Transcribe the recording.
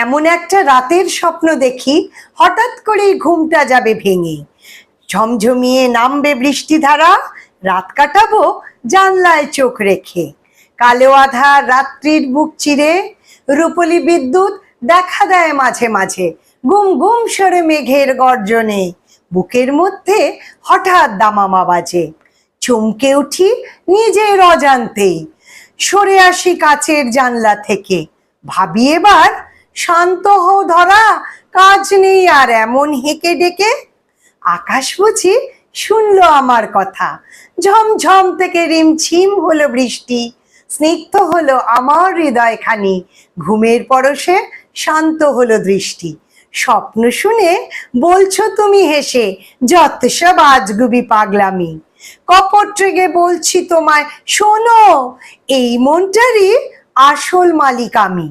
এমন একটা রাতের স্বপ্ন দেখি, হঠাৎ করেই ঘুমটা যাবে ভেঙে। ঝমঝমিয়ে নামবে বৃষ্টিধারা, রাত কাটাবো জানলায় চোখ রেখে। কালো আধার রাত্রির বুক চিরে রূপলি বিদ্যুৎ দেখা দেয় মাঝে মাঝে, গুম গুম সরে মেঘের গর্জনে। বুকের মধ্যে হঠাৎ দামামা বাজে, চমকে উঠি নিজের অজান্তেই, সরে আসি কাচের জানলা থেকে। ভাবি এবার শান্ত হও ধরা, কাজ নেই আর এমন হেঁকে ডেকে। আকাশ বুঝি শুনলো আমার কথা, ঝমঝম থেকে রিমঝিম হলো বৃষ্টি, স্নিগ্ধ হলো আমার হৃদয়খানি, ঘুমের পরশে শান্ত হলো দৃষ্টি। স্বপ্ন শুনে বলছো তুমি হেসে, যত সব আজগুবি পাগলামি। কপট রেগে বলছি তোমায়, শোনো, এই মনটারই আসল মালিক আমি।